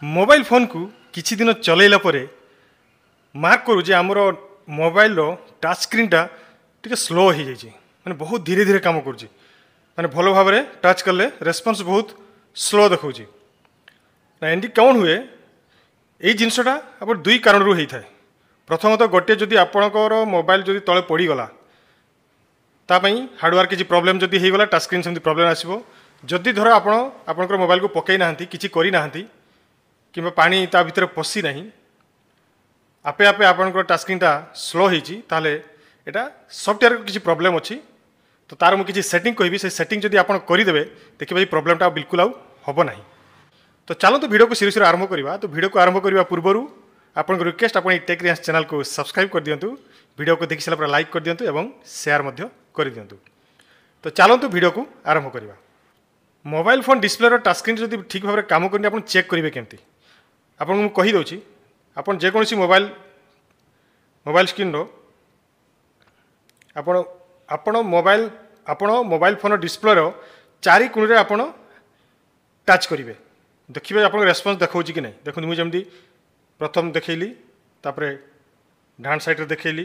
Mobile phone को किछि दिन चलैला परे मार्क करू जे हमर मोबाइल रो टच स्क्रीन टा टिके स्लो हो जाइए माने बहुत धीरे धीरे काम करुँच माने भल भाव में टच कले रेस्पॉन्स बहुत स्लो देखा ना एमती कौन हुए यही जिनसटा आप दुई कारण रू होता है। प्रथमतः गोटे जदि आपणकर मोबाइल जदि तले पड़गला तापाई हार्डवेयर किसी प्रोब्लेम जदि होगला टच स्क्रीन सेमती प्रोब्लेम आसो जदि धर आपणकर मोबाइल को पकई ना किसी करना कि पानी ता भीतर पशि ना आपे आपे आपणकर टच स्क्रीनटा स्लो होती यहाँ सफ्टवेयर किसी प्रोब्लेम अच्छी तो तार मुझे किसी सेटिंग कहि से सेटिंग जदि आप करदे देखिए प्रोब्लेमटा बिल्कुल हम ना। तो चलते वीडियो को सीरीज आरंभ करवा। तो वीडियो को आरंभ करने पूर्व आपन रिक्वेस्ट आप टेक रियांस चैनल को सब्सक्राइब कर दिंतु, वीडियो को देखि सारा लाइक कर दिंतु एवं शेयर कर दिंतु। तो चलते वीडियो को आरंभ करवा। Mobile phone display touch screen जब ठीक भाव में काम करनी आप चेक करेंगे केमती आपको कहीदे आप जेकोसी मोबाइल स्क्रीन रो आपण मोबाइल फोन डिस्प्ले रो चारि कोण आप टच करेंगे देखिए आप रेस्पॉन्स देखा कि नहीं। देखो मुझे जमी प्रथम देखली तापर डाण साइड देखली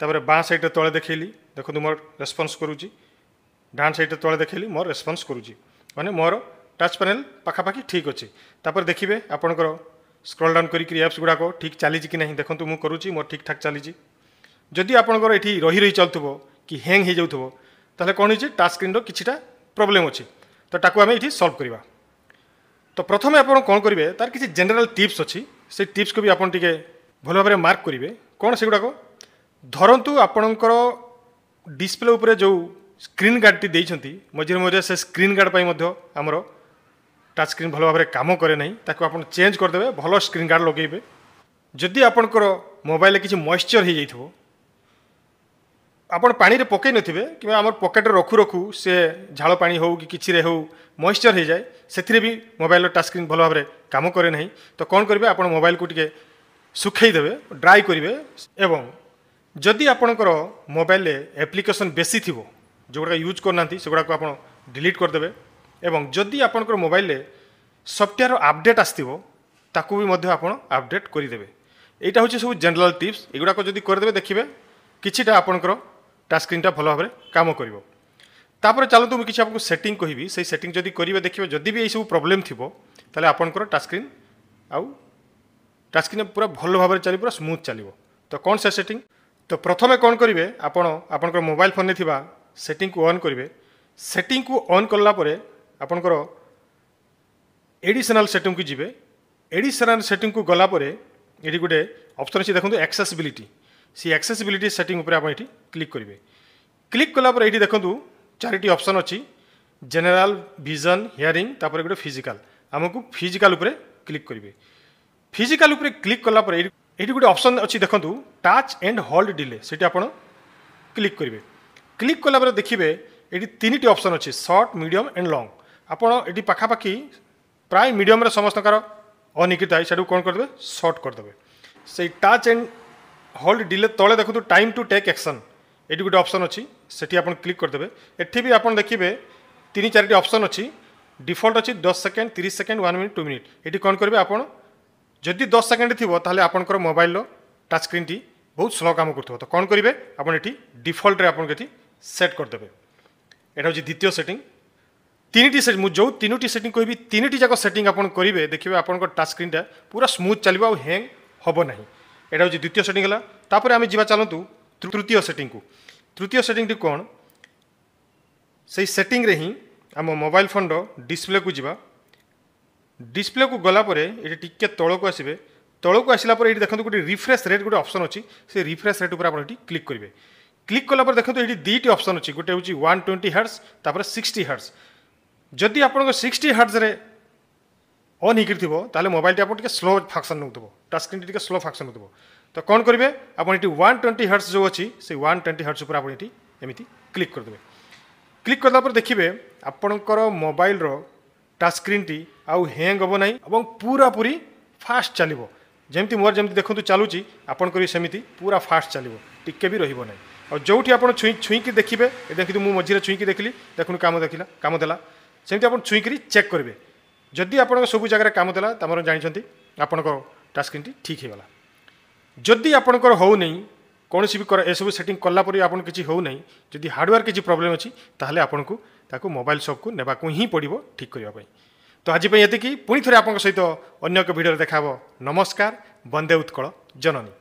तापर बाँ साइड तले देखली देखो मोर रेस्पॉन्स करुँची डाण साइड तले देखली मोर रेस्पॉन्स करुँची माने मोर टच पैनल पाखापाखि ठीक अच्छे। तापर देखिए आपणकर स्क्रॉल डाउन करी एप्स गुड़ाक ठीक चली कि नहीं देखो मुझे करुँची मोर ठीक ठाक चली। जदि आपणकर ये रही चलुव कि हैंग हो जाऊँ ताहले कौन हो टच स्क्रीन किछिटा प्रॉब्लम अच्छी तो ताकू आम ये सॉल्व करवा। तो प्रथम आप कौन करेंगे तार किसी जनरल टिप्स अच्छी से टिप्स को भी आप भल भाव में मार्क करेंगे कौन से गुड़ाक धरतु आपणकर डिस्प्ले उपरे जो स्क्रीन गार्ड टी देइछंती मझे मझे से स्क्रीन गार्ड आमर टच स्क्रीन भल भाव में काम करे नहीं ताकू आप चेंज करदे भल स्क्रीन गार्ड लगेबे। जदि आपणकर मोबाइल किसी मॉइस्चर हो जाइथिबो आपण पानी रे पकई नथिबे कि आम पकेट रखु रखु से झाड़ पानी हो कि किसी हो मॉइस्चर हो जाए से भी मोबाइल टच स्क्रीन भल भाव में काम करे नहीं। तो कौन करेंगे आप मोबाइल को टिके सुखई देवे ड्राई करेंगे एवं जदि आपणकर मोबाइल एप्लिकेशन बेसी थी जोगुड़ा यूज करना से गुड़ाक आप डिलीट करदे एवं जदि आपणकर मोबाइल सॉफ्टवेयर अपडेट आसो ताकू भी आप अपडेट करदे। यहाँ हूँ सब जनरल टिप्स एगुड़ाक जदि करदे देखिए किछिटा आपणकर टच स्क्रीनटा भल भाव में काम करिवो। तापर चलतु मुझे किसी आपको सेटिंग कहि से सेटिंग जदि करेंगे देखिए जदि भी यही प्रॉब्लम थी ताले आपणकर टच स्क्रीन टच स्क्रीन पूरा भल भाव में चली पूरा स्मूथ चलो। तो कौन से सेटिंग तो प्रथमे कौन करेंगे आपणकर मोबाइल फोन में थिबा सेटिंग को ऑन करेंगे। सेटिंग को ऑन कला परे आपणकर एडिशनल सेटिंग को जीवे। एडिशनल सेटिंग को गला परे ये गोटे ऑप्शन अच्छी देखो एक्सेसिबिलिटी सी एक्सेसिबिलिटी सेटिंग उपर आप ये क्लिक करेंगे। क्लिक कला ये देखो चारिटी ऑप्शन अच्छी जनरल विजन हियरिंग तापर गोटे फिजिकल आमको फिजिकल उपरे क्लिक करेंगे। फिजिकल उपरे क्लिक कला परे ये गोटे ऑप्शन अच्छी देखो टच एंड होल्ड डिले से आप क्लिक करेंगे। क्लिक कला परे देखिए ये तीन टी ऑप्शन अच्छी शॉर्ट मीडियम एंड लॉन्ग आपड़ ये पाखापाखि प्राय मीडियम समस्त ऑन होकर थाए से कौन करदे शॉर्ट करदे। से टच एंड होल्ड डिले तले देखो टाइम टू टेक एक्शन ये गोटे ऑप्शन अच्छी से आप क्लिक करदे। एठी भी आप देखिए तीन चार ऑप्शन अच्छी डिफॉल्ट अच्छी 10 सेकेंड 30 सेकेंड 1 मिनिट 2 मिनिट ये कौन करेंगे आप जदि 10 सेकेंड थी ताहले आपणकर मोबाइल टच स्क्रीन टी बहुत स्लो काम करथो। तो कौन करेंगे आप डिफॉल्ट रे आप सेट करदे। यहाँ हूँ द्वितीय सेटिंग तीन टी सेट जो तीनो टी सेटिंग कहि तीन टी जाक सेटिंग आप करेंगे देखिए आपंकर टच स्क्रीनटा पूरा स्मूथ चलो और हैंग हम ना। यहाँ हूँ द्वितीय सेटिंग है। तापर आम जा चलतु तृतीय सेटिंग को। तृतीय सेटिंग टी कौन से सेटिंग रे ही आम मोबाइल फोन डिस्प्ले को जीवा। डिस्प्ले को गला परे ये टिके तल को आसबे तल को आसला ये देखो गोटे रिफ्रेश रेट गोटे ऑप्शन अच्छी से रिफ्रेश रेट उपर आप क्लिक करेंगे। क्लिक कला देखो ये दुईटी ऑप्शन अच्छी गोटे हूँ 120 हर्ट्ज तापर 60 हर्ट्ज। जदि आप 60 हर्ट्ज रे ऑन होकर मोबाइल आप स्लो फंक्शन नौ टच स्क्रीन टी स्लो फंक्शन नौ। तो कौन करेंगे आप 120 हर्ट्ज जो अच्छी से 120 हर्ट्ज पर आप एमती क्लिक करदे। क्लिक करला पर देखिए आपणकर मोबाइल टच स्क्रीन टी आउ हैंग हम ना और पूरा पूरी फास्ट चलो जमी मोर जमी देखो चलुची आपंकर सेमती पूरा फास्ट चलो टिके भी रही ना। और जो आप छुईकी देखिए देखिए मुझे छुईकी देखली देखो काम देखला काम देला सेमती आप छुईकी चेक करेंगे जदि आप सब जगह काम देला तमर जानते आपण टच स्क्रीन ठीक हो गला जदि आपणकर हो नहीं कौन भी एसबू सेटिंग कलापर आप किसी हो नहीं जदि हार्डवेयर किसी प्रोब्लेम अच्छी ताहले आपको ताको मोबाइल शॉप को नेबा को ही पड़ो ठीक करने तो आज ये पुणी थे आप सहित अन्य एक भिडियो देखा नमस्कार वंदे उत्कल जननी।